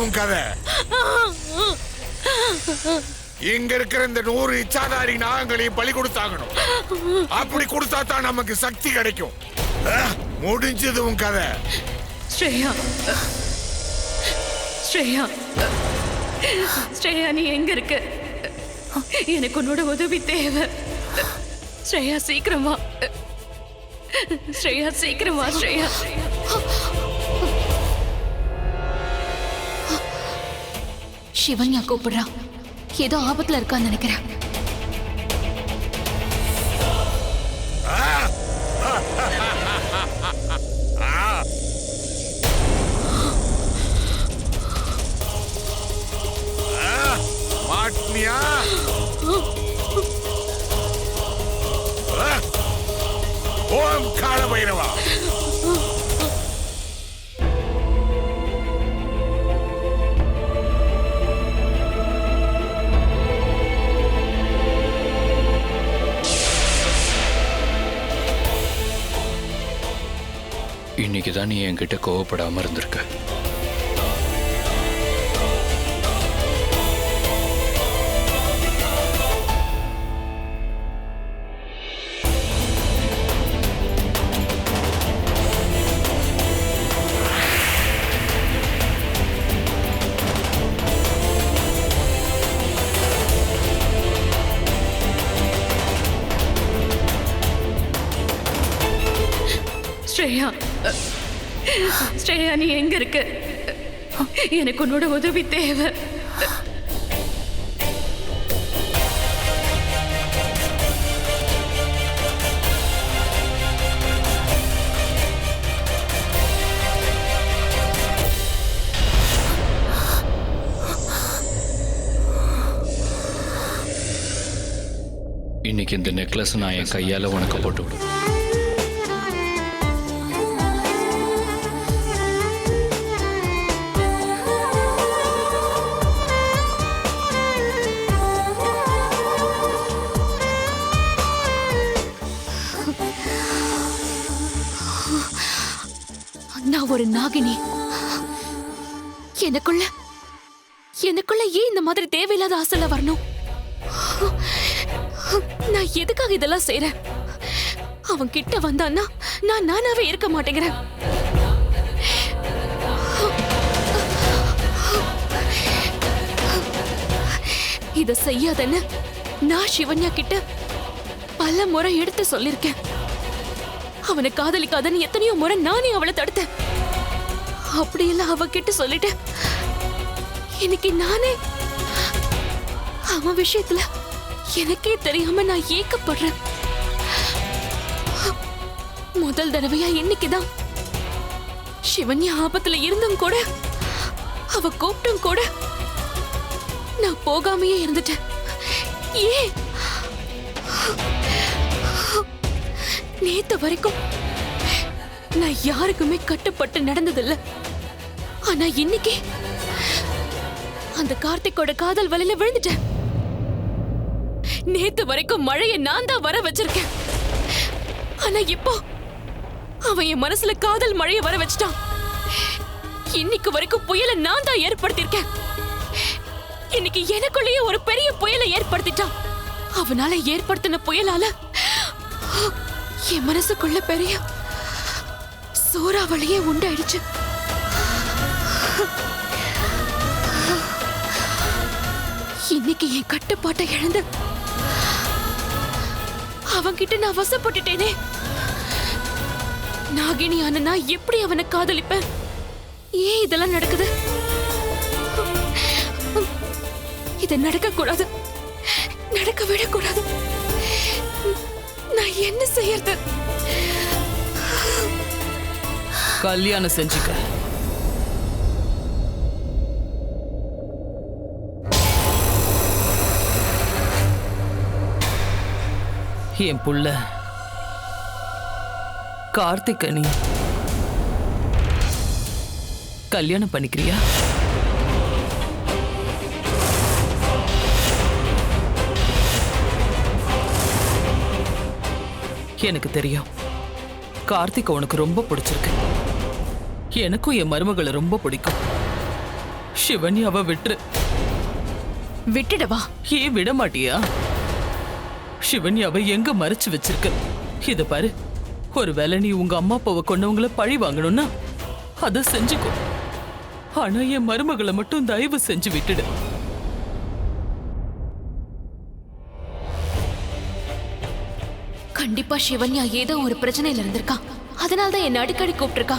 உன் கதை. இங்க இருக்கிற இந்த 100 இச்சாதாரி நாகங்களையும் பலி கொடுத்தாகணும். அப்படி கொடுத்தா தான் நமக்கு சக்தி கிடைக்கும். முடிஞ்சது உன் கதை. ஸ்ரேயா, ஸ்ரேயா, ஸ்ரேயா, நீ எங்க இருக்க? எனக்கு உன்னோட உதவி தேவை. ஸ்ரேயா, சீக்கிரமா. ஸ்ரேயா, சீக்கிரமா. ஸ்ரேயா, சிவன்யா கூப்பிடுறா. ஏதோ ஆபத்துல இருக்கான்னு நினைக்கிறேன். மாட்னியா? ஓம் கால பைரவா. இன்னைக்குதான் நீ என்கிட்ட கோவப்படாம இருந்திருக்க. ஸ்ரேயா, ஸ்ரேயா, நீ எங்க இருக்க? எனக்கு உன்னோட உதவி தேவை. இன்னைக்கு இந்த நெக்லஸ் நான் என் கையால உனக்கு போட்டு விடு. நான் ஒரு நாகினி. எனக்குள்ள ஏன் இந்த மாதிரி தேவையில்லாத ஆசைல வரணும்? நான் எதுக்காக இதெல்லாம் செய்றேன்? அவன் கிட்ட வந்தான்னா நான் நானாவே இருக்க மாட்டேங்கிறேன். இத செய்யாதன்னு நான் சிவன்யா கிட்ட பல முறை எடுத்து சொல்லிருக்கேன். அவனை காதலிக்காதன்னு எத்தனையோ முறை நானே அவளை தடுத்தேன். அப்படியெல்லாம் அவகிட்ட சொல்லிட்டேன். இன்னைக்கு நானே அவன் விஷயத்துல எனக்கே தெரியாம நான் ஏக்கப்படுறேன். முதல் தடவையா இன்னைக்குதான் சிவன்யா ஆபத்துல இருந்தும் கூட, அவ கூப்பிட்டும் கூட நான் போகாமையே இருந்துட்டேன். ஏன்? நேத்து வரைக்கும் நான் யாருக்குமே கட்டுப்பட்டு நடந்ததில்லை. ஆனா இன்னைக்கு அந்த கார்த்திக்கோட காதல் வலையில விழுந்துட்டேன். நேத்து வரைக்கும் மழையை நான் தான் வர வச்சிருக்கேன். ஆனா இப்போ அவன் என் மனசுல காதல் மழையை வர வச்சிட்டான். இன்னைக்கு வரைக்கும் புயலை நான் தான் ஏற்படுத்தியிருக்கேன். இன்னைக்கு எனக்குள்ளேயே ஒரு பெரிய புயலை ஏற்படுத்திட்டான். அவனால ஏற்படுத்தின புயலால என் மனசுக்குள்ள பெரிய சூறாவளியே உண்டாயிடுச்சு. இன்னைக்கு என் கட்டுப்பாட்டை இழந்து அவன்கிட்ட நான் வசப்பட்டுட்டேனே. நாகினியான நான் எப்படி அவனை காதலிப்பேன்? ஏன் இதெல்லாம் நடக்குது? இதை நடக்க கூடாது, நடக்க விடக்கூடாது. நான் என்ன செய்யறது? கல்யாணம் செஞ்சுக்க. என் புள்ள கார்த்திக், நீ கல்யாணம் பண்ணிக்கிறியா? எனக்கு தெரியும் கார்த்திக் உனக்கு ரொம்ப பிடிச்சிருக்கு. எனக்கும் என் மருமகளை ரொம்ப பிடிக்கும். சிவன்யாவை விட்டுரு. விட்டுடவா? ஏன் விட மாட்டியா? சிவன்யாவை எங்க மறைச்சு வச்சிருக்க? இத பாரு, ஒருவேளை நீ உங்க அம்மா அப்பாவை கொண்டவங்கள பழி வாங்கணும்னா அத செஞ்சுக்கோ. ஆனா என் மருமகளை மட்டும் தயவு செஞ்சு விட்டுடு. கண்டிப்பா சிவன்யா ஏதோ ஒரு பிரச்சனையில இருந்திருக்கா. அதனாலதான் என்ன அடிக்கடி கூப்பிட்டிருக்கா.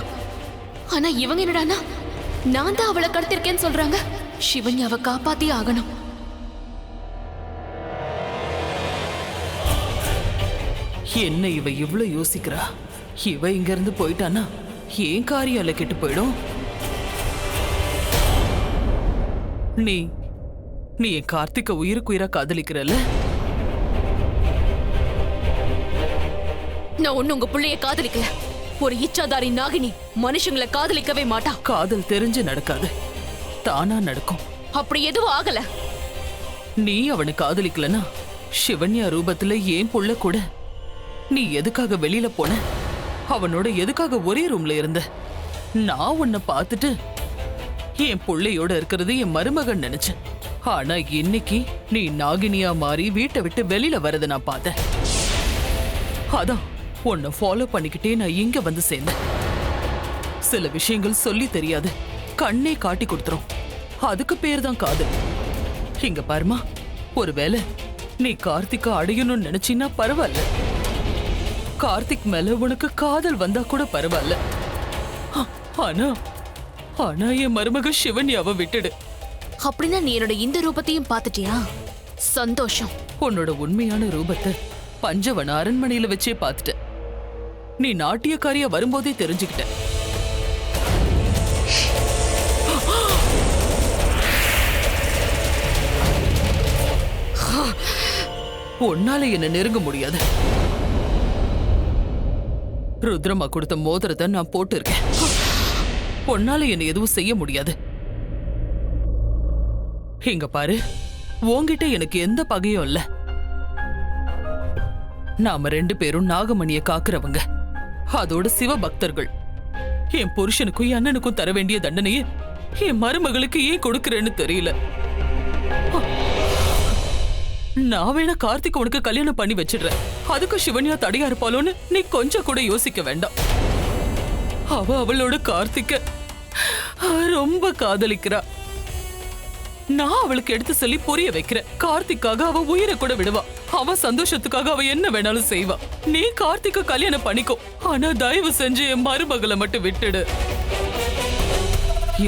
ஆனா இவங்க என்னடானா நான் தான் அவளை கடத்திருக்கேன்னு சொல்றாங்க. சிவன்யாவை காப்பாத்தி ஆகணும். என்ன இவ இவ்வளவு யோசிக்கிறா? இவ இங்க இருந்து போயிட்டானா ஏன் காரியால கெட்டு போயிடும். நீ நீ என் கார்த்திகை உயிருக்கு உயிரா காதலிக்கிறல்ல? நான் ஒண்ணு உங்க புள்ளைய காதலிக்கல. ஒரு இச்சாதாரி நாகினி மனுஷங்களை காதலிக்கவே மாட்டா. காதல் தெரிஞ்சு நடக்காது, தானா நடக்கும். அப்படி எதுவும் ஆகல. நீ அவனை காதலிக்கலனா சிவன்யா ரூபத்துல ஏன் புள்ள கூட நீ எதுக்காக வெளியில போன? அவனோட எதுக்காக ஒரே ரூம்ல இருந்த? நான் உன்னை பார்த்துட்டு என் புள்ளையோட இருக்கிறது என் மருமகன் நினைச்சேன். ஆனா இன்னைக்கு நீ நாகினியா மாறி வீட்டை விட்டு வெளியில வரத நான் பார்த்தேன். அதான் உன்னை ஃபாலோ பண்ணிக்கிட்டே நான் இங்க வந்து சேர்ந்தேன். சில விஷயங்கள் சொல்லி தெரியாது, கண்ணே காட்டி கொடுத்துரும். அதுக்கு பேர் தான் காதல். இங்க பாருமா, ஒருவேளை நீ கார்த்திகா அடையணும்னு நினைச்சின்னா பரவாயில்ல. கார்த்திக் மேல உனக்கு காதல் வந்தா கூட பரவாயில்ல. ஆனா ஆனா என் மருமக சிவன்யாவை விட்டுடு. அப்படின்னா நீ என்னோட இந்த ரூபத்தையும் பார்த்துட்டியா? சந்தோஷம். உன்னோட உண்மையான ரூபத்தை பஞ்சவன அரண்மனையில வச்சே பார்த்துட்ட. நீ நாட்டியக்காரியா வரும்போதே தெரிஞ்சுக்கிட்ட. உன்னால என்ன நெருங்க முடியாது. ருத்ரமா கொடுத்த மோதிரத்தை நான் போட்டு இருக்கேன். உன்னால என்ன எதுவும் செய்ய முடியாது. இங்க பாரு, உன்கிட்ட எனக்கு எந்த பகையும் இல்ல. நாம 2 பேரும் நாகமணியை காக்குறவங்க, அதோட சிவபக்தர்கள். என் புருஷனுக்கும் என் அண்ணனுக்கும் தர வேண்டிய தண்டனையை என் மருமகளுக்கு ஏன் கொடுக்கறேன்னு தெரியல. நான் வேணா கார்த்திக் உனக்கு கல்யாணம் பண்ணி வச்சிடுறேன். அதுக்கு சிவன்யா தடையா இருப்பாளோன்னு நீ கொஞ்சம் கூட யோசிக்க வேண்டாம். அவளோட கார்த்திக்க ரொம்ப காதலிக்கிறா. நான் அவளுக்கு எடுத்து சொல்லி புரிய வைக்கிறேன். கார்த்திக்காக அவ உயிரை கூட விடுவா. அவ சந்தோஷத்துக்காக அவ என்ன வேணாலும் செய்வா. நீ கார்த்திக்க கல்யாணம் பண்ணிக்கோ. ஆனா தயவு செஞ்சு என் மருமகளை மட்டும் விட்டுடு.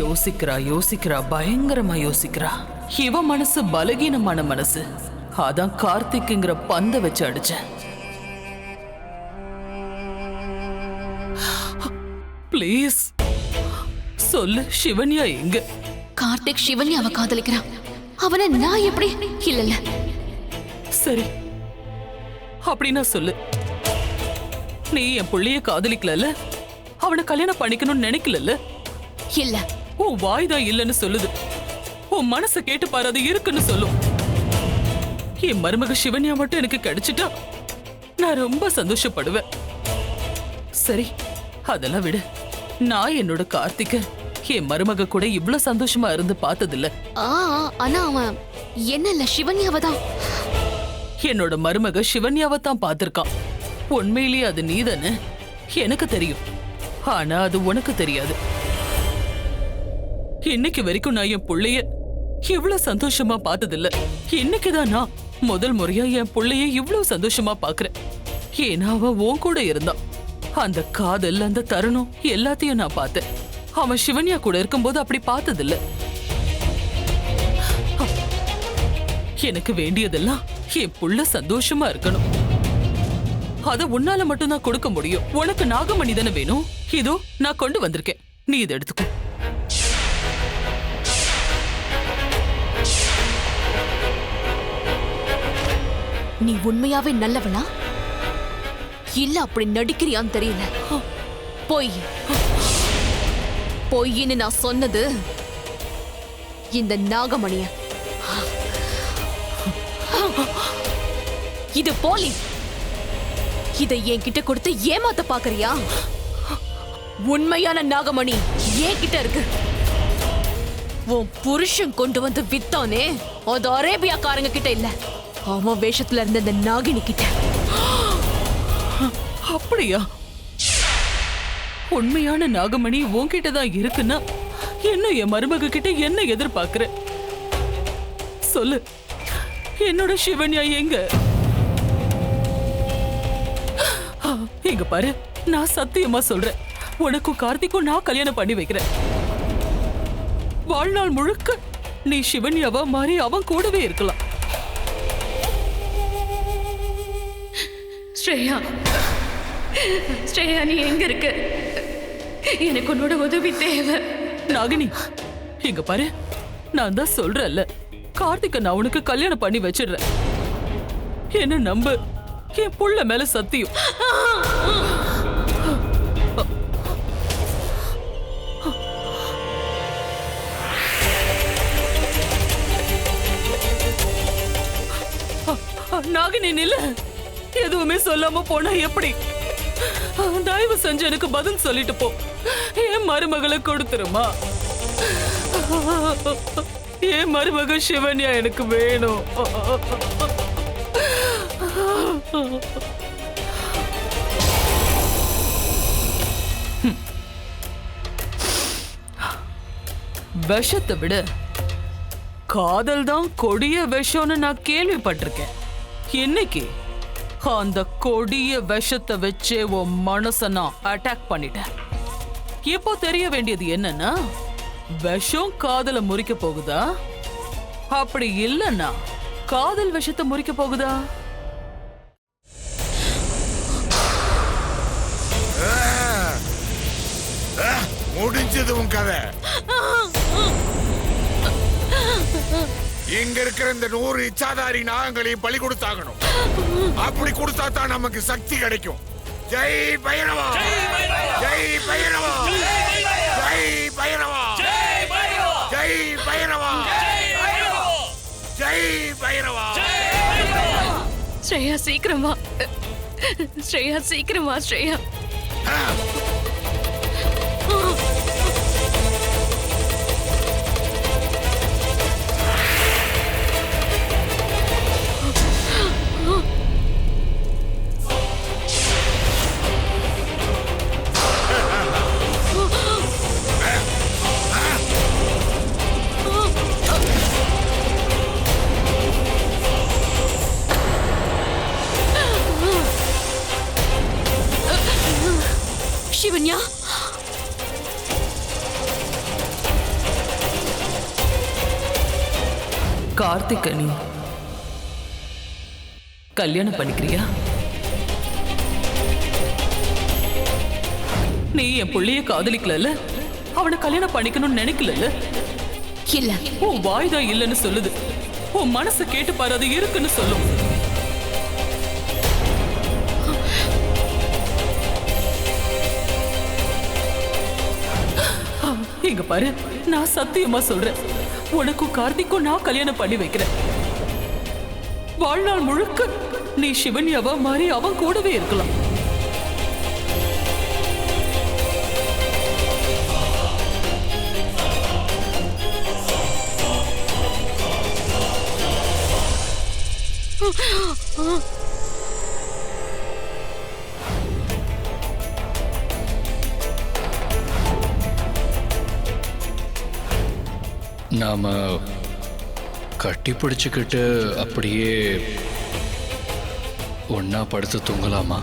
யோசிக்கிறா, பயங்கரமா யோசிக்கிறா. இவ மனசு பலகீனமான மனசு. அதான் கார்த்திக்ங்கிற பந்த வச்சு அடிச்சேன். ப்ளீஸ் சொல்லு, சிவன்யா எங்க? கார்த்திக் சிவன்யாவை காதலிக்கிறான். அவனை நான் எப்படி? இல்ல சரி, அப்படின்னா சொல்லு. நீ என் புள்ளைய காதலிக்கல, அவனை கல்யாணம் பண்ணிக்கணும்னு நினைக்கல. இல்ல. உன் வாய்தான் இல்லன்னு சொல்லுது. உன் மனசை கேட்டு பாரு, அது இருக்குன்னு சொல்லும். என் மருமக சிவன்யா மட்டும் எனக்கு கிடைச்சிட்டா நான் ரொம்ப சந்தோஷப்படுவேன். சரி, அதெல்லாம் விடு. நான் என்னோட கார்த்திக என் மருமக கூட இவ்வளவு சந்தோஷமா இருந்து பார்த்ததில்ல. ஆனா அவன் என்ன இல்ல, சிவன்யாவை தான். என்னோட மருமக சிவன்யாவை தான் பார்த்திருக்கான். உண்மையிலேயே அது நீதானே? எனக்கு தெரியும், ஆனா அது உனக்கு தெரியாது. இன்னைக்கு வரைக்கும் நான் என் புள்ளைய இவ்வளவு சந்தோஷமா பார்த்ததில்ல. இன்னைக்குதான் நான் முதல் முறையா என் புள்ளைய இவ்வளவு சந்தோஷமா பாக்குறேன். ஏன்னா அவன் உன் கூட இருந்தான். அந்த காதல், அந்த தருணம் எல்லாத்தையும் நான் பார்த்தேன். அவன் சிவன்யா கூட இருக்கும்போது அப்படி பார்த்ததில்ல. எனக்கு வேண்டியதெல்லாம் என் புள்ள சந்தோஷமா இருக்கணும். அத உன்னால மட்டும்தான் கொடுக்க முடியும். உனக்கு நாகமணி தானே வேணும். இதோ நான் கொண்டு வந்திருக்கேன், நீ இதை எடுத்துக்கோ. நீ உண்மையாவே நல்லவளா இல்ல அப்படி நடிக்கிறியான்னு தெரியல. பொய்ன்னு நான் சொன்னது இந்த நாகமணிய. இது போலி. இதை என்கிட்ட கொடுத்து ஏமாத்த பாக்குறியா? உண்மையான நாகமணி என்கிட்ட இருக்கு. உன் புருஷன் கொண்டு வந்து வித்தானே அது அரேபியாக்காரங்க கிட்ட இல்ல, அவன் வேஷத்துல இருந்த இந்த நாகினி கிட்ட. அப்படியா? உண்மையான நாகமணி உன்கிட்ட தான் இருக்குன்னா என்ன என் மருமக கிட்ட என்ன எதிர்பார்க்கிற? சொல்லு, என்னோட சிவன்யா எங்க? இங்க பாரு, நான் சத்தியமா சொல்றேன், உனக்கும் கார்த்திக்கும் நான் கல்யாணம் பண்ணி வைக்கிறேன். வாழ்நாள் முழுக்க நீ சிவன்யாவா மாறி அவன் கூடவே இருக்கலாம். ஸ்ரேயா, ஸ்ரேயா நீ எங்க இருக்க? எனக்கு உன்னோட உதவி தேவை. நாகினி, இங்க பாரு, நான் தான் சொல்றேன்ல, கார்த்திக்க நான் உனக்கு கல்யாணம் பண்ணி வச்சிடுறேன். என்ன நம்பு, என் புள்ள மேல சத்தியம். நாகினி நில்ல, எதுவுமே சொல்லாம போனா எப்படி? தயவு செஞ்சு எனக்கு பதில் சொல்லிட்டு போ. என் மருமகளை கொடுத்துருமா? என் மருமக சிவன்யா எனக்கு வேணும். விஷத்தை விட காதல் தான் கொடிய விஷம்னு நான் கேள்விப்பட்டிருக்கேன். இன்னைக்கு அந்த கொடிய விஷத்தை வச்சே உன் மனச நான் அட்டாக் பண்ணிட்டேன். இப்போ தெரிய வேண்டியது என்னன்னா, விஷம் காதலை முறிக்க போகுதா, அப்படி இல்லைன்னா காதல் விஷத்தை முறிக்க போகுதா? முடிஞ்சது உன் கதை. இங்க இருக்கிற இந்த 100 இச்சாதாரி நாகங்களையும் பலி கொடுத்தாகணும். அப்படி கொடுத்தா தான் நமக்கு சக்தி கிடைக்கும். ஜெய் பைரவா, ஜெய் பைரவா, ஜெய் பைரவா, ஜெய் பைரவா, ஜெய் பைரவா. ஸ்ரேயா சீக்கிரம் வா, ஸ்ரேயா சீக்கிரம் வா. ஸ்ரேயா சிவன்யா, கார்த்திக்க நீ கல்யாணம் பண்ணிக்கிறியா? நீ என் புள்ளைய காதலிக்கல, அவனை கல்யாணம் பண்ணிக்கணும்னு நினைக்கல. இல்ல, உன் வாய்தான் இல்லைன்னு சொல்லுது. உன் மனசை கேட்டு பாரு, அது இருக்குன்னு சொல்லும். இங்க பாரு, நான் சத்தியமா சொல்றேன், உனக்கும் கார்த்திக்கும் நான் கல்யாணம் பண்ணி வைக்கிறேன். வாழ்நாள் முழுக்க நீ சிவன்யாவா மாறி அவன் கூடவே இருக்கலாம். நாம கட்டி பிடிச்சுக்கிட்டு அப்படியே ஒன்னா படுத்து தூங்கலாமா?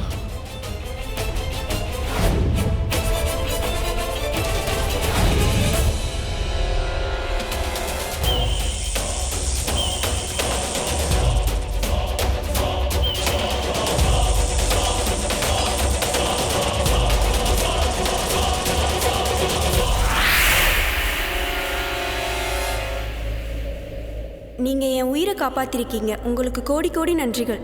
நீங்க என் உயிரை காப்பாத்திருக்கீங்க. உங்களுக்கு கோடி கோடி நன்றிகள்.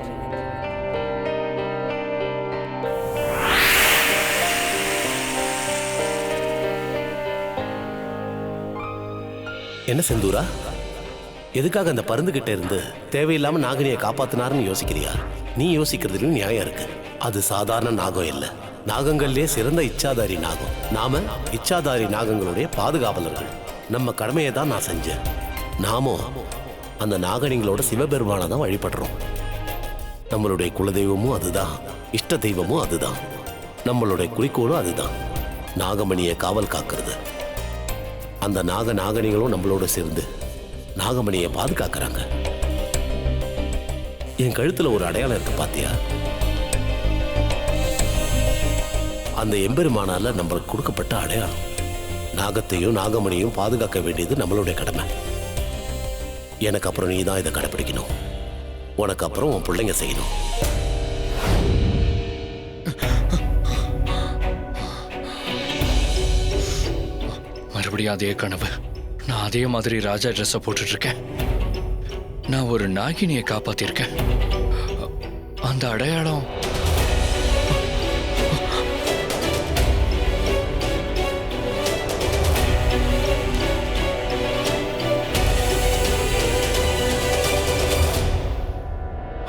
என்ன செந்தூரா, எதுக்காக அந்த பருந்துகிட்ட இருந்து தேவையில்லாம நாகினியை காப்பாத்தினாருன்னு யோசிக்கிறியா? நீ யோசிக்கிறதுலயும் நியாயம் இருக்கு. அது சாதாரண நாகம் இல்ல, நாகங்கள்லயே சிறந்த இச்சாதாரி நாகம். நாம இச்சாதாரி நாகங்களுடைய பாதுகாவலர்கள். நம்ம கடமையை தான் நான் செஞ்சேன். நாமும் அந்த நாகணிகளோட சிவபெருமானை தான் வழிபடுறோம். நம்மளுடைய குலதெய்வமும் அதுதான், இஷ்ட தெய்வமும் அதுதான், நம்மளுடைய குறிக்கோளும் அதுதான், நாகமணியை காவல் காக்கிறது. அந்த நாகணிகளும் நம்மளோட சேர்ந்து நாகமணியை பாதுகாக்கிறாங்க. என் கழுத்துல ஒரு அடையாளம் இருக்கு பாத்தியா? அந்த எம்பெருமானால நம்மளுக்கு கொடுக்கப்பட்ட அடையாளம். நாகத்தையும் நாகமணியும் பாதுகாக்க வேண்டியது நம்மளுடைய கடமை. எனக்கு அப்புறம் நீ தான் இதை கடைப்பிடிக்கணும். உனக்கு அப்புறம் உன் பிள்ளைங்க செய்யணும். மறுபடியும் அதே கனவு. நான் அதே மாதிரி ராஜா ட்ரெஸ்ஸை போட்டுட்டு இருக்கேன். நான் ஒரு நாகினியை காப்பாத்திருக்கேன். அந்த அடையாளம்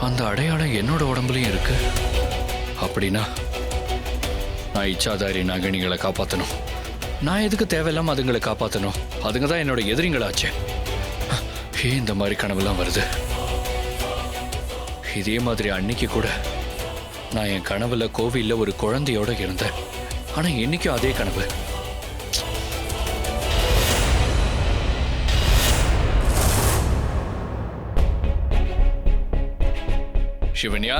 அந்த அடையாளம் என்னோட உடம்புலயும் இருக்கு. அப்படின்னா நான் இச்சாதாரி நாகினிகளை காப்பாற்றணும். நான் எதுக்கு தேவையில்லாம அதுங்களை காப்பாற்றணும்? அதுங்க தான் என்னோட எதிரிங்களாச்சே. இந்த மாதிரி கனவுலாம் வருது. இதே மாதிரி அன்னைக்கு கூட நான் என் கனவுல கோவில்ல ஒரு குழந்தையோட இருந்தேன். ஆனா இன்னைக்கும் அதே கனவு. சிவன்யா,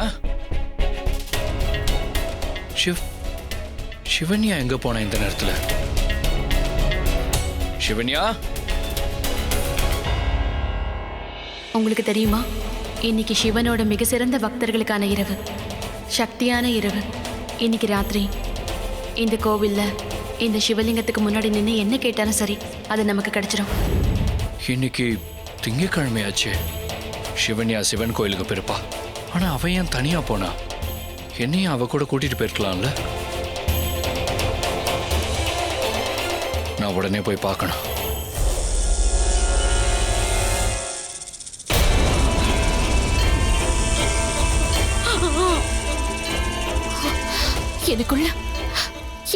சிவன்யா எங்க போன இந்த நேரத்துல? சிவன்யா, உங்களுக்கு தெரியுமா, இன்னைக்கு சிவனோட மிக சிறந்த பக்தர்களுக்கான இரவு, சக்தியான இரவு. இன்னைக்கு ராத்திரி இந்த கோவில்ல இந்த சிவலிங்கத்துக்கு முன்னாடி நின்று என்ன கேட்டாலும் சரி, அது நமக்கு கிடைச்சிடும். இன்னைக்கு திங்கக்கிழமையாச்சு. சிவன்யா சிவன் கோயிலுக்கு போயிருப்பா. ஆனா அவ ஏன் தனியா போனா? என்னையும் அவ கூட கூட்டிட்டு போயிருக்கலாம்ல. நான் உடனே போய் பார்க்கணும்.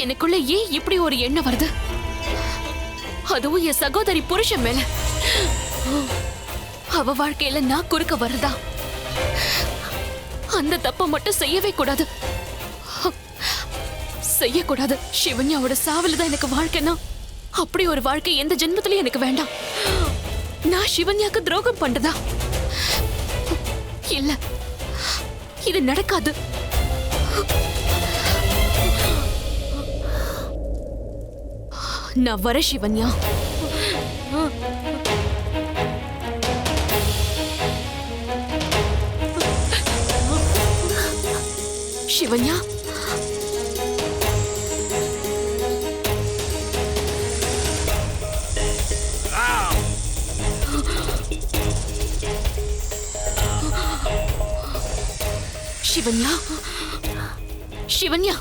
எனக்குள்ள ஏன் இப்படி ஒரு எண்ணம் வருது? அதுவும் என் சகோதரி புருஷன் மேல. அவ வாழ்க்கையில நான் குறுக்க வருதா? அந்த தப்ப மட்டும் செய்யவே கூடாது. செய்யக்கூடாது. சிவன்யாவோட சாவல தான் எனக்கு வாழ்க்கைனா, அப்படி ஒரு வாழ்க்கை எந்த ஜென்மத்திலயும் எனக்கு வேண்டாம். நான் சிவன்யாக்கு துரோகம் பண்றதா? இல்ல, இது நடக்காது. நான் வர சிவன்யா. சிவன்யா, சிவன்யா, சிவன்யா.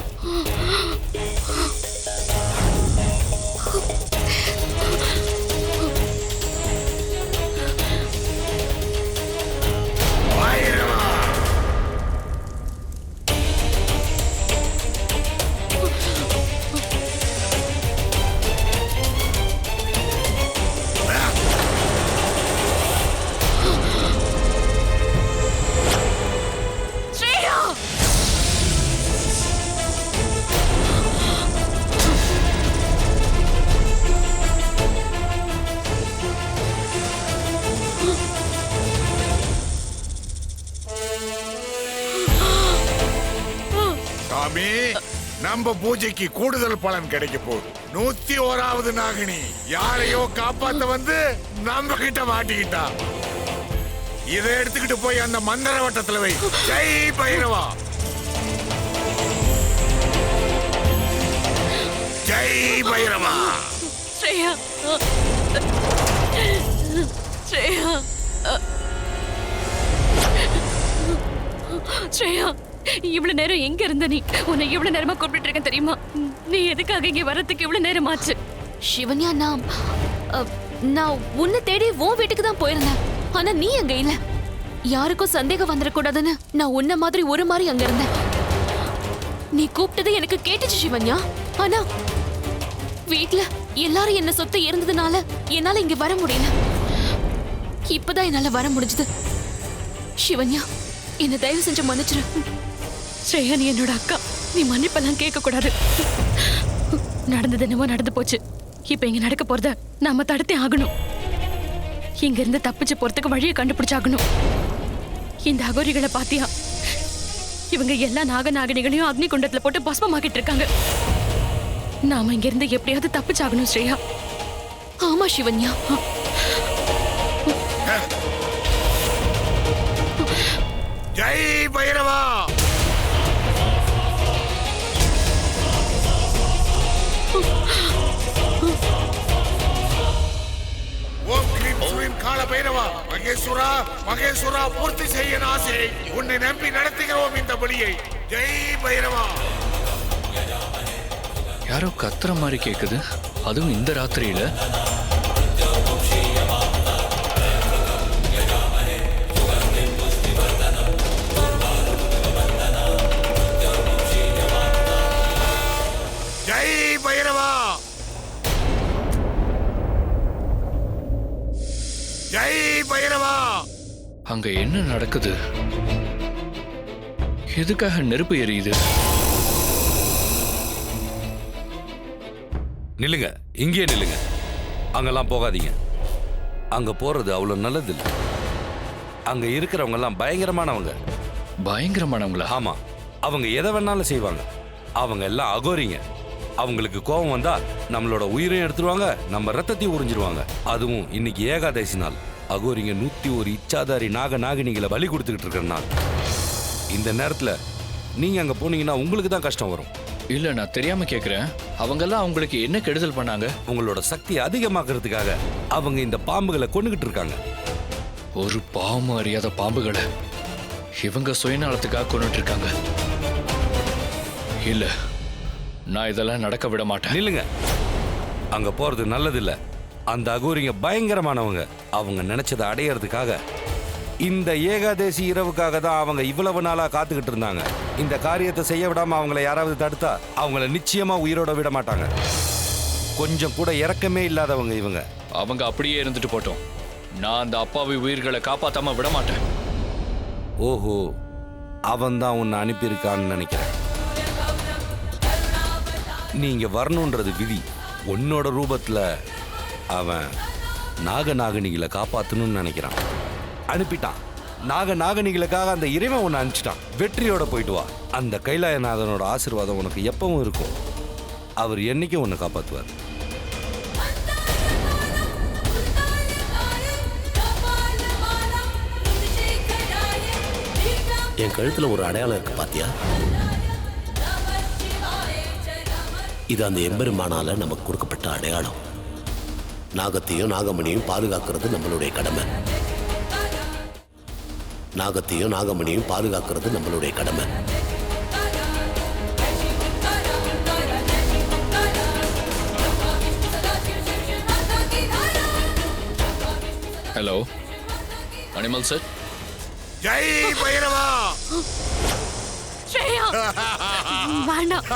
நம்ம பூஜைக்கு கூடுதல் பலன் கிடைக்க போகுது. 101வது நாகினி யாரையோ காப்பாத்த வந்து நம்ம கிட்ட மாட்டிக்கிட்டா. இதை எடுத்துக்கிட்டு போய் அந்த மந்திர வட்டத்துல வை. ஜெய் பைரவா, ஜெய் பைரவா. ஸ்ரேயா, ஸ்ரேயா, ஸ்ரேயா, இவ்வளவு நேரம் எங்க இருந்த நீ? உன்னை இவ்வளவு நேரமா கூப்பிட்டு இருக்கேன் தெரியுமா? நீ எதுக்காக இங்க வரதுக்கு இவ்வளவு நேரம் ஆச்சு? சிவன்யா, நான் உன்னை தேடி உன் வீட்டுக்கு தான் போயிருந்தேன். ஆனா நீ அங்க இல்ல. யாருக்கும் சந்தேகம் வந்துடக்கூடாதுன்னு நான் உன்ன மாதிரி ஒரு மாதிரி அங்க இருந்தேன். நீ கூப்பிட்டது எனக்கு கேட்டுச்சு சிவன்யா. ஆனா வீட்ல எல்லாரும் என்ன சொத்து இருந்ததுனால என்னால இங்க வர முடியல. இப்பதான் என்னால வர முடிஞ்சது. சிவன்யா, என்ன தயவு செஞ்சு மன்னிச்சிரு. ஸ்ரேயா, நீ என்னோட அக்கா. நீ மன்னிப்பெல்லாம் கேட்க கூடாது. நடந்தது என்னவோ நடந்து போச்சு. இப்ப இங்க நடக்க போறத நாம தடுத்தே ஆகணும். இங்க இருந்து தப்பிச்சு போறதுக்கு வழியை கண்டுபிடிச்சாகணும். இந்த அகோரிகளை பாத்தியா? இவங்க எல்லா நாகநாகினிகளையும் அக்னி குண்டத்துல போட்டு பஸ்மமாக்கிட்டு இருக்காங்க. நாம இங்க இருந்து எப்படியாவது தப்பிச்சாகணும் ஸ்ரேயா. ஆமா சிவன்யா. ஜெய் பைரவா! ஓம் கிரீம் ஸ்ரீம் கால பைரவா! மகேஸ்வரா, மகேஸ்வரா, பூர்த்தி செய்ய ஆசை. உன்னை நம்பி நடத்துகிறோம் இந்த பலியை. ஜெய் பைரவா! யாரோ கத்துற மாதிரி கேக்குது, அதுவும் இந்த ராத்திரியில. ஜெய் பைரவா! ஜெய் பைரவா! அங்க என்ன நடக்குது? எதுக்காக நெருப்பு எரியுது? நில்லுங்க, இங்கேயே நில்லுங்க. அங்கெல்லாம் போகாதீங்க. அங்க போறது அவ்வளவு நல்லது இல்லை. அங்க இருக்கிறவங்க எல்லாம் பயங்கரமானவங்க. பயங்கரமானவங்களா? ஆமா, அவங்க எதை வேணாலும் செய்வாங்க. அவங்க எல்லாம் அகோரிங்க. அவங்களுக்கு கோபம் வந்தா நம்மளோட உயிரையும் எடுத்துருவாங்க, நம்ம ரத்தத்தையும் உறிஞ்சிருவாங்க. அதுவும் இன்னைக்கு ஏகாதசி நாள். அகோரிங்க 101 இச்சாதாரி நாகினிகளை பலி கொடுத்துக்கிட்டு இருக்கிற நாள். இந்த நேரத்துல நீங்க அங்க போனீங்கன்னா உங்களுக்கு தான் கஷ்டம் வரும். இல்ல, நான் தெரியாம கேக்குறேன். அவங்கெல்லாம் அவங்களுக்கு என்ன கெடுதல் பண்ணாங்க? உங்களோட சக்தி அதிகமாக்குறதுக்காக அவங்க இந்த பாம்புகளை கொண்டுகிட்டு இருக்காங்க. ஒரு பாவம் அறியாத பாம்புகளை இவங்க சுயநலத்துக்காக கொண்டுட்டு இருக்காங்க. இல்ல, நான் இதெல்லாம் நடக்க விட மாட்டேன். நில்லுங்க, அங்க போறது நல்லதில்ல. அந்த அகோரிங்க பயங்கரமானவங்க. அவங்க நினைச்சதை அடையறதுக்காக இந்த ஏகாதசி இரவுக்காக தான் அவங்க இவ்வளவு நாளா காத்துக்கிட்டு இருந்தாங்க. இந்த காரியத்தை செய்ய விடாம அவங்கள யாராவது தடுத்தா அவங்கள நிச்சயமா உயிரோட விட மாட்டாங்க. கொஞ்சம் கூட இரக்கமே இல்லாதவங்க இவங்க. அவங்க அப்படியே இருந்துட்டு போட்டோம். நான் அந்த அப்பாவி உயிர்களை காப்பாத்தாம விட மாட்டேன். ஓஹோ, அவன் தான் உன்னை அனுப்பியிருக்கான்னு நினைக்கிறேன். நீங்க வரணுன்றது விதி. உன்னோட ரூபத்துல அவன் நாகநாகினிகளை காப்பாத்தணும்னு நினைக்கிறான். அனுப்பிட்டான். நாகநாகினிகளுக்காக அந்த இறைவன் உன்னை அனுப்பிச்சிட்டான். வெற்றியோட போயிட்டு வா. அந்த கைலாயநாதனோட ஆசீர்வாதம் உனக்கு எப்பவும் இருக்கும். அவர் என்னைக்கும் உன்னை காப்பாற்றுவார். என் கழுத்துல ஒரு அடையாளம் இருக்கு பாத்தியா? இது அந்த எம்பெருமானால நமக்கு கொடுக்கப்பட்ட அடையாளம். நாகத்தையும் நாகமணியும் பாதுகாக்கிறது நம்மளுடைய கடமை. நாகத்தையும் நாகமணியும் பாதுகாக்கிறது நம்மளுடைய கடமை. Hello, animal sir. ஜெய் பைரவா! ஸ்ரேயா, வேண்டாம்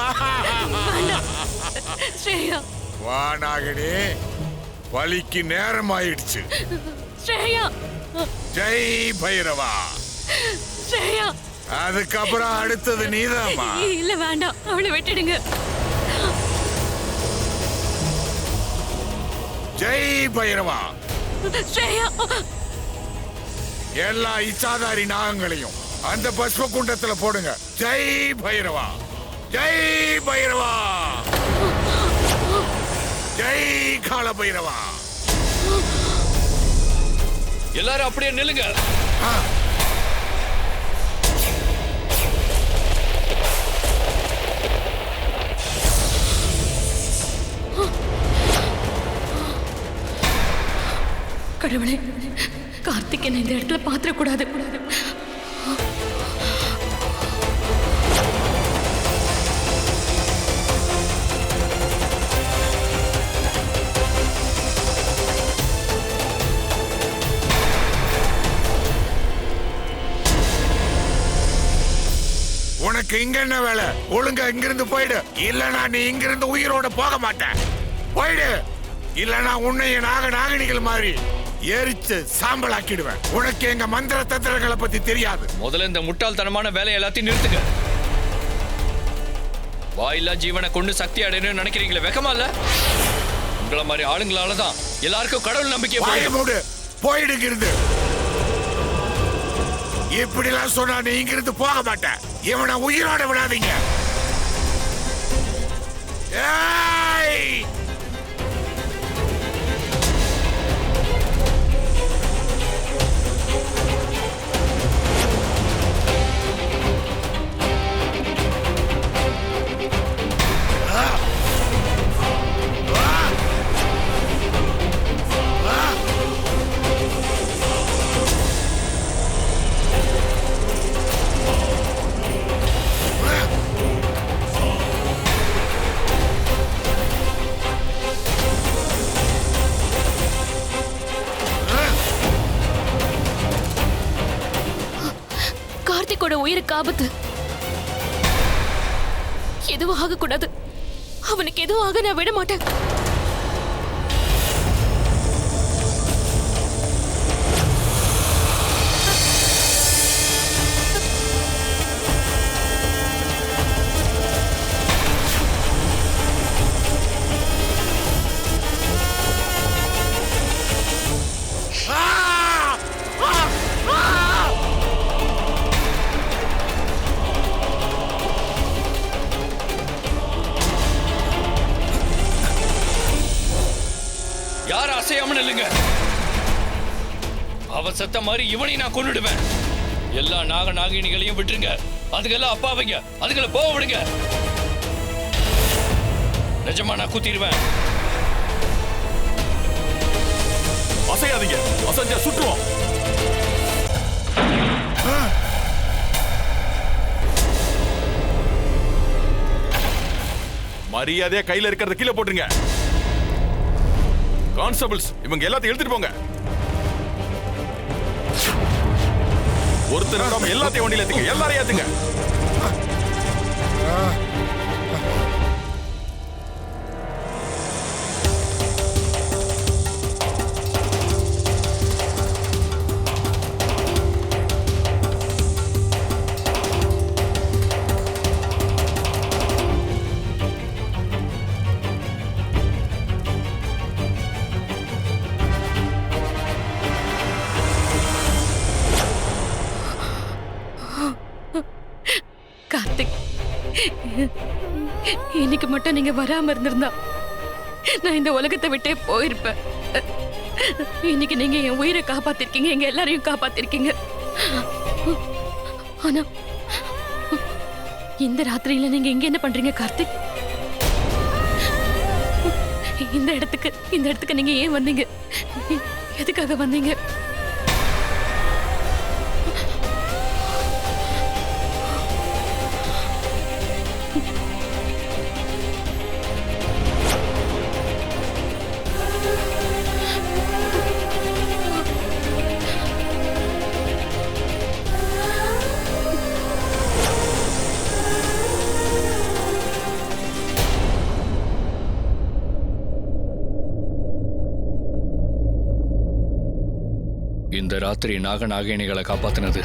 வேண்டாம் ஸ்ரேயா. வா நாகினி, பலிக்கு நேரம் ஆயிடுச்சு. ஸ்ரேயா, ஜெய் பைரவா! ஸ்ரேயா. அதுக்கப்புறம் அடுத்தது நீதாம்மா. இல்ல வேண்டாம், அவளை விட்டுடுங்க. ஜெய் பைரவா! ஸ்ரேயா, எல்லா இச்சாதாரி நாகங்களையும் அந்த பஸ்ம குண்டத்துல போடுங்க. ஜெய் பைரவா! ஜெய் பைரவா! ஜெய் கால பைரவா! எல்லாரும் அப்படியே நில்லுங்க. கடவுளே, கார்த்திக் என்ன இந்த இடத்துல பாத்திரக்கூடாது. உனக்கு இங்க என்ன வேலை? ஒழுங்கா இங்கிருந்து போயிடு, இல்லனா நீ இங்கிருந்து உயிரோட போக மாட்டேன். போயிடு. இல்லனா உன்னைய நாகனிகள் மாதிரி எரிச்சு சாம்பல் ஆக்கிடுவேன். உனக்கு எங்க மந்திர தந்திரங்களை பத்தி தெரியாது. முதல்ல இந்த முட்டாள்தனமான வேலை எல்லாத்தையும் நிறுத்துங்க. வாயில்லா ஜீவனை கொண்டு சக்தி அடையணும்னு நினைக்கிறீங்களே, வெக்கமா இல்ல? உங்களை மாதிரி ஆளுங்களால தான் எல்லாருக்கும் கடவுள் நம்பிக்கை வாயை மூடு, போயிடுங்கிறது. இப்படிலாம் சொன்னா நீ இங்கிருந்து போக மாட்டேன். இவனை உயிரோட விடாதீங்க. ஏய்! கார்த்திகோட உயிருக்கு ஆபத்து. எதுவும் ஆகக்கூடாது. அவனுக்கு எதுவும் ஆக நான் விட மாட்டேன். யார் அசையாம நில்லுங்க. அவ செத்த மாதிரி இவனையும் நான் கொன்னுடுவேன். எல்லா நாகினிகளையும் விட்டுருங்க. அதுக்கெல்லாம் அப்பா வைங்க. அதுகளை போக விடுங்க. நிஜமா நான் குத்திடுவேன். அசையாதீங்க. அசஞ்சா சுற்றுவோம். மரியாதையா கையில இருக்கிறத கீழே போட்டுருங்க. கான்ஸ்டபிள்ஸ், இவங்க எல்லாத்தையும் எடுத்துட்டு போங்க. ஒருத்தர் விடாம எல்லாத்தையும் வண்டியில ஏத்துங்க. எல்லாரையும் ஏத்துங்க. கார்த்திக், இன்னைக்கு மட்டும் நீங்க வராம இருந்திருந்தா நான் இந்த உலகத்தை விட்டே போயிருப்பேன். இன்னைக்கு நீங்க என் உயிரை காப்பாத்திருக்கீங்க, எங்க எல்லாரையும் காப்பாத்திருக்கீங்க. ஆனா இந்த ராத்திரியில நீங்க இங்க என்ன பண்றீங்க கார்த்திக்? இந்த இடத்துக்கு நீங்க ஏன் வந்தீங்க? எதுக்காக வந்தீங்க? இந்த ராத்திரி நாகினிகளை காப்பாத்தினது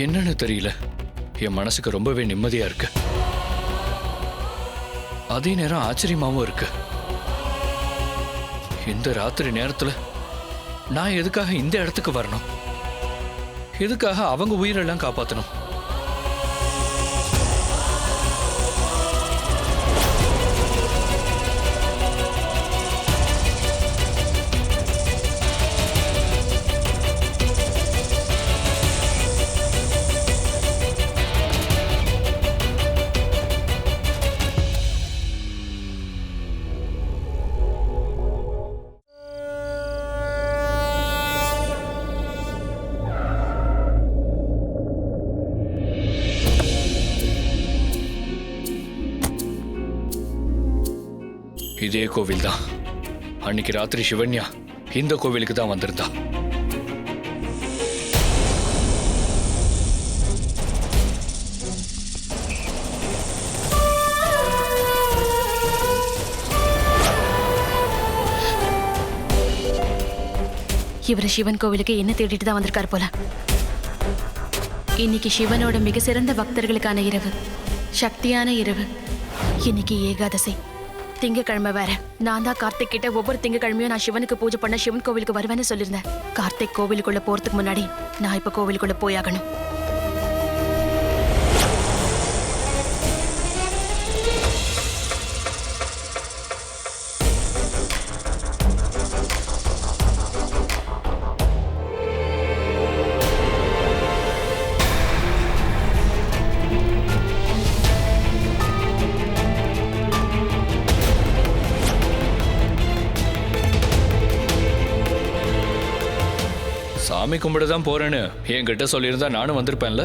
என்னன்னு தெரியல. என் மனசுக்கு ரொம்பவே நிம்மதியா இருக்கு. அதே நேரம் ஆச்சரியமாவும் இருக்கு. இந்த ராத்திரி நேரத்துல நான் எதுக்காக இந்த இடத்துக்கு வரணும்? எதுக்காக அவங்க உயிரெல்லாம் காப்பாத்தணும்? இதே கோவில் தான். அன்னைக்கு ராத்திரி சிவன்யா இந்த கோவிலுக்கு தான் வந்திருந்தா. இவர் சிவன் கோவிலுக்கு என்ன தேடிட்டு தான் வந்திருக்காரு போல. இன்னைக்கு சிவனோட மிக சிறந்த பக்தர்களுக்கான இரவு, சக்தியான இரவு. இன்னைக்கு ஏகாதசி, திங்கக்கிழமை வேற. நான் தான் கார்த்திக் கிட்ட ஒவ்வொரு திங்கக்கிழமையும் நான் சிவனுக்கு பூஜை பண்ண சிவன் கோவிலுக்கு வருவேன்னு சொல்லியிருந்தேன். கார்த்திக் கோவிலுக்குள்ள போறதுக்கு முன்னாடி நான் இப்ப கோவிலுக்குள்ள போயாகணும். சாமி கும்பிட தான் போறேன்னு என்கிட்ட சொல்லியிருந்தா நானும் வந்திருப்பேன்ல.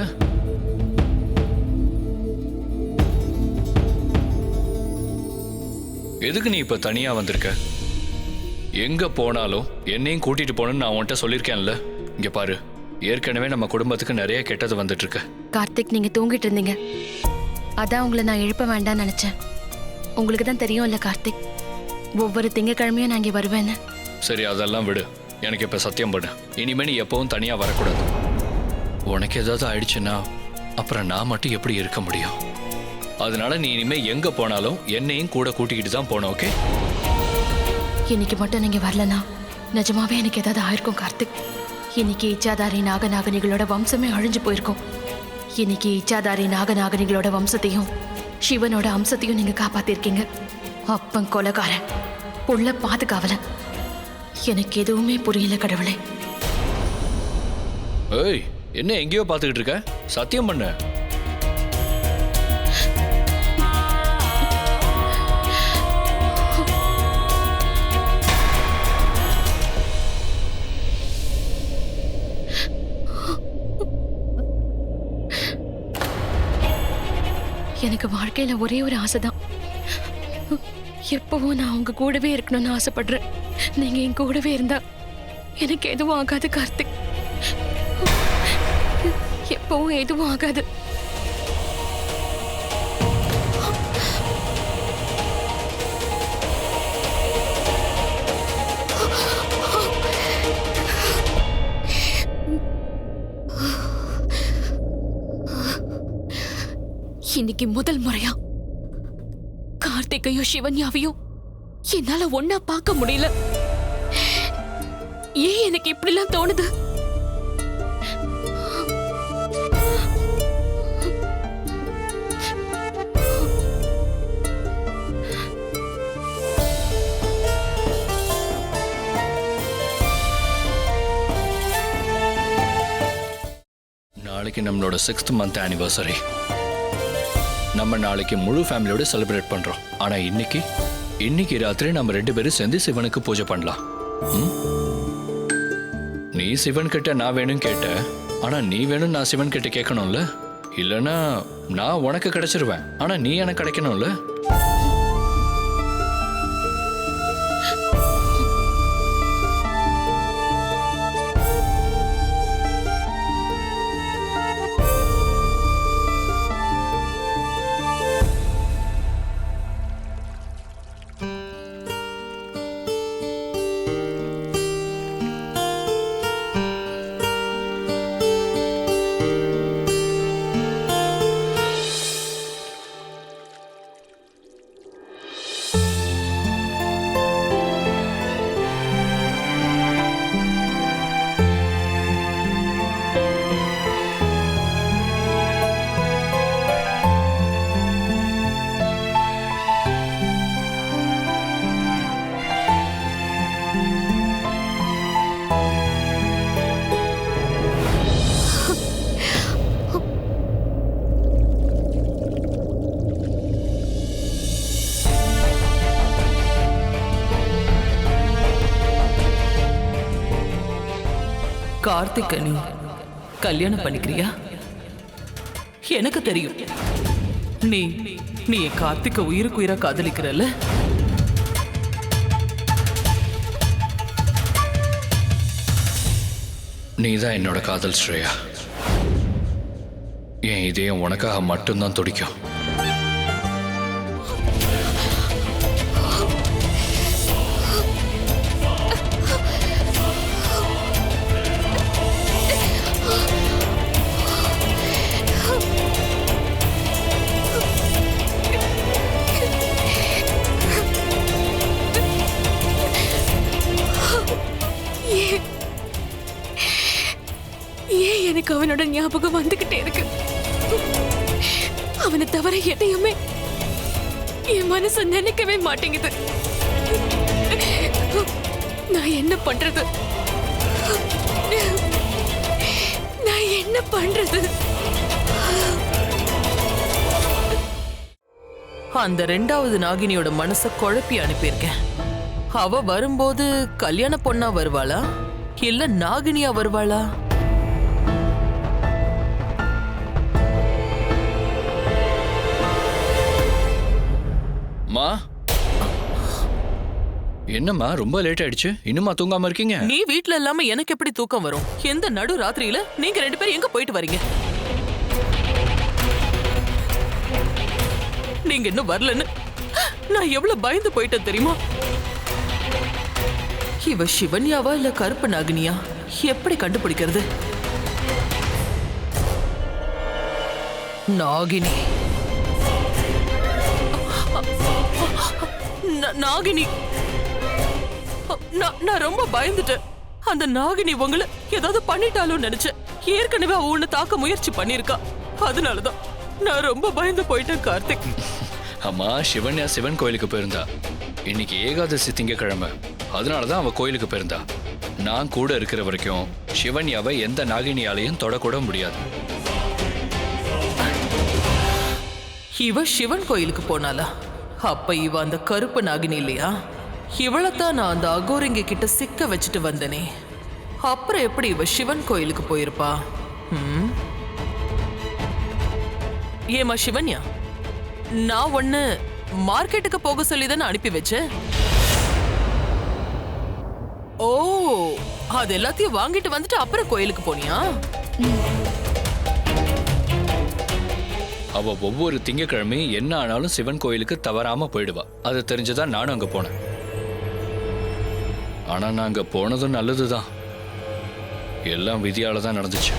எதுக்கு நீ இப்ப தனியா வந்திருக்க? எங்க போனாலும் என்னையும் கூட்டிட்டு போகணும்னு நான் உன்கிட்ட சொல்லியிருக்கேன்ல. இங்க பாரு, ஏற்கனவே நம்ம குடும்பத்துக்கு நிறைய கெட்டது வந்துட்டு இருக்கு. கார்த்திக், நீங்க தூங்கிட்டு இருந்தீங்க, அதான் உங்களை நான் எழுப்ப வேண்டாம்னு நினைச்சேன். உங்களுக்கு தான் தெரியும்ல கார்த்திக், ஒவ்வொரு திங்கக்கிழமையும் நான் இங்கே வருவேன்னு. சரி, அதெல்லாம் விடு. எனக்கு இப்ப சத்தியம் பண்ணு, இனிமே நீ எப்பவும் தனியா வரக்கூடாது. உனக்கு ஏதாவது ஆயிடுச்சுன்னா அப்புறம் நான் மட்டும் எப்படி இருக்க முடியும்? அதனால நீ இனிமே எங்க போனாலும் என்னையும் கூட கூட்டிக்கிட்டு தான் போனோம், ஓகே? இன்னைக்கு மட்டும் நீங்க வரலனா நிஜமாவே எனக்கு ஏதாவது ஆயிருக்கும் கார்த்திக். இன்னைக்கு இச்சாதாரி நாகநாகனிகளோட வம்சமே அழிஞ்சு போயிருக்கும். இன்னைக்கு இச்சாதாரி நாகநாகனிகளோட வம்சத்தையும் சிவனோட அம்சத்தையும் நீங்க காப்பாத்திருக்கீங்க. அப்பன் கொலைகாரன், புள்ள பாதுகாவலன். எனக்கு எதுவுமே புரியல கடவுளே. ஏய், என்ன எங்கேயோ பார்த்துக்கிட்டு இருக்க? சத்தியம் பண்ண. எனக்கு வாழ்க்கையில ஒரே ஒரு ஆசைதான், எப்பவும் நான் உங்க கூடவே இருக்கணும்னு ஆசைப்படுறேன். நீங்க என் கூடவே இருந்தா எனக்கு எதுவும் ஆகாது கார்த்திக், எப்பவும் எதுவும் ஆகாது. இன்னைக்கு முதல் முறையா கார்த்திகையும் சிவன்யாவையும் என்னால ஒன்னா பார்க்க முடியல. ஏன் எனக்கு இப்படிலாம் தோணுது? நாளைக்கு நம்மளோட 6th month anniversary. நம்ம நாளைக்கு முழு ஃபேமிலியோட செலிப்ரேட் பண்றோம். ஆனா இன்னைக்கு ராத்திரி நம்ம 2 பேரும் சேர்ந்து சிவனுக்கு பூஜை பண்ணலாம். நீ சிவன் கிட்ட நான் வேணும் கேட்ட, ஆனா நீ வேணும் நான் சிவன் கிட்ட கேட்கணும்ல. இல்லனா நான் உனக்கு கிடைச்சிருவேன், ஆனா நீ எனக்கு கிடைக்கணும்ல. கார்த்திகை நீ கல்யாணம் பண்ணிக்கிறியா? எனக்கு தெரியும் நீ நீ கார்த்திகை உயிருக்கு உயிரா காதலிக்கிறல்ல. நீதான் என்னோட காதல் ஸ்ரேயா. என் இதயம் உனக்காக மட்டும்தான் துடிக்கும். ஞாபகம் வந்துகிட்டே இருக்கு. அவனை தவிர எதையுமே என் மனசு நினைக்கவே மாட்டேங்குது. நான் என்ன பண்றது? நான் என்ன பண்றது? அந்த 2வது நாகினியோட மனச குழப்பி அனுப்பியிருக்கேன். அவ வரும்போது கல்யாண பொண்ணா வருவாளா இல்ல நாகினியா வருவாளா? மா, என்னம்மா ரொம்ப லேட் ஆயிடுச்சு, இன்னுமா தூங்காம இருக்கீங்க? நீ வீட்ல இல்லாம எனக்கு எப்படி தூக்கம் வரும்? எந்த நடு ராத்திரியில நீங்க 2 பேரும் எங்க போயிட்டு வரீங்க? நீங்க இன்னும் வரலன்னு நான் எவ்வளவு பயந்து போயிட்டேன் தெரியுமா? இவ சிவன்யாவா இல்ல கருப்பு நாகினியா எப்படி கண்டுபிடிக்கிறது? நாகினி நாகினி, நான் ரொம்ப பயந்துட்டேன். அந்த நாகினி உங்களை ஏதாவது பண்ணிட்டாலும் நினைச்சேன். ஏற்கனவே அவ உன்னை தாக்க முயற்சி பண்ணிருக்கா. அதனாலதான் நான் ரொம்ப பயந்து போயிட்டேன் கார்த்திக். அம்மா, சிவன்யா சிவன் கோயிலுக்கு போயிருந்தா. இன்னைக்கு ஏகாதசி திங்கக்கிழமை, அதனாலதான் அவ கோயிலுக்கு போயிருந்தா. நான் கூட இருக்கிற வரைக்கும் சிவன்யாவை எந்த நாகினியாலையும் தொடக்கூட முடியாது. இவ சிவன் கோயிலுக்கு போனாலா? அப்ப இவ அந்த கருப்பு நாகினி இல்லையா? இவளைத்தான் நான் அந்த அகோரிங்க கிட்ட சிக்க வச்சுட்டு வந்தனே. அப்புறம் எப்படி இவ சிவன் கோயிலுக்கு போயிருப்பா? ஏமா சிவன்யா, நான் ஒண்ணு மார்க்கெட்டுக்கு போக சொல்லிதானே அனுப்பி வச்சேன். ஓ, அது எல்லாத்தையும் வாங்கிட்டு வந்துட்டு அப்புறம் கோயிலுக்கு போனியா? அவ ஒவ்வொரு திங்கக்கிழமையும் என்ன ஆனாலும் சிவன் கோயிலுக்கு தவறாம போயிடுவா. அது தெரிஞ்சுதான் நானும் அங்க போனேன். ஆனா நான் அங்க போனதும் நல்லதுதான். எல்லாம் விதியால தான் நடந்துச்சு.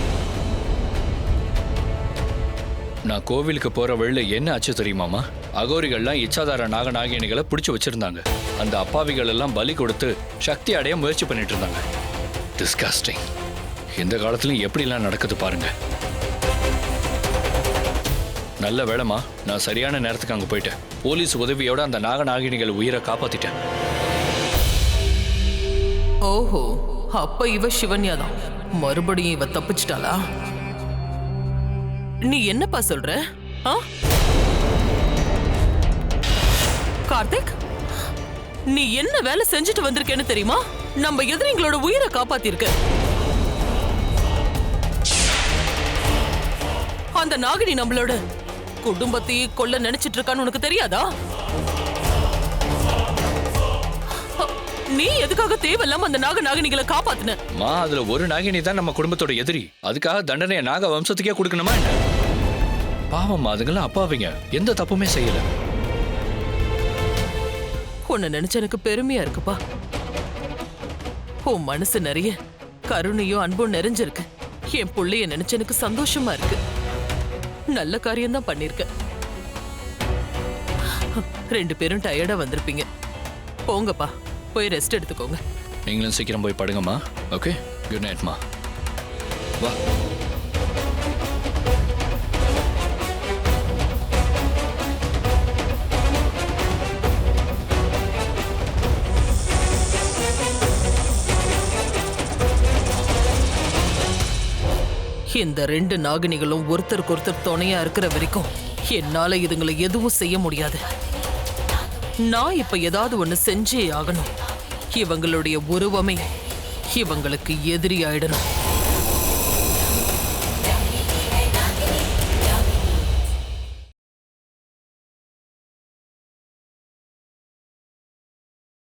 நான் கோவிலுக்கு போற வழியில என்ன ஆச்சு தெரியுமாமா? அகோரிகள்லாம் இச்சாதார நாகநாகினிகளை பிடிச்சு வச்சிருந்தாங்க. அந்த அப்பாவிகள் எல்லாம் பலி கொடுத்து சக்தி அடைய முயற்சி பண்ணிட்டு இருந்தாங்க. டிஸ்கஸ்டிங். இந்த காலத்துலயும் எப்படிலாம் நடக்குது பாருங்க. நல்ல வேளைமா, நான் சரியான நேரத்துக்கு அங்க போயிட்டேன். போலீஸ் உதவியோட அந்த நாகநாகினிகள் உயிரை காப்பாத்திட்டேன். ஓஹோ, அப்ப இவ சிவன்யா தான். மறுபடியும் இவ தப்பிச்சிட்டாளா? நீ என்னப்பா சொல்ற? கார்த்திக், நீ என்ன வேலை செஞ்சுட்டு வந்திருக்கேன்னு தெரியுமா? நம்ம எதிரிங்களோட உயிரை காப்பாத்திருக்க. அந்த நாகினி நம்மளோட குடும்பத்தையே கொல்ல நினைச்சிட்டு இருக்கான்னு உனக்கு தெரியாதா? நீ எதுக்காக தேவையில்லாம அந்த நாகினிகளை காப்பாத்துன? மா, அதுல ஒரு நாகினி தான் நம்ம குடும்பத்தோட எதிரி. அதுக்காக தண்டனையை நாக வம்சத்துக்கே கொடுக்கணுமா என்ன? பாவம், அதுங்கெல்லாம் அப்பாவிங்க, எந்த தப்புமே செய்யல. உன்னை நினைச்சு எனக்கு பெருமையா இருக்குப்பா. உன் மனசு நிறைய கருணையும் அன்பும் நிறைஞ்சிருக்கு. என் புள்ளைய நினைச்சு எனக்கு சந்தோஷமா இருக்கு. நல்ல காரியம் தான் பண்ணிருக்க. 2 பேரும் டயர்டா வந்திருப்பீங்க. போங்கப்பா, போய் ரெஸ்ட் எடுத்துக்கோங்க. நீங்களும் சீக்கிரம் போய் படுங்கம்மா. Okay, good நைட்மா. வா. இந்த 2 நாகினிகளும் ஒருத்தருக்கு ஒருத்தர் துணையா இருக்கிற வரைக்கும் என்னால இதுங்களை எதுவும் செய்ய முடியாது. நான் இப்ப ஏதாவது ஒண்ணு செஞ்சே ஆகணும். இவங்களுடைய உருவமே இவங்களுக்கு எதிரி ஆயிடணும்.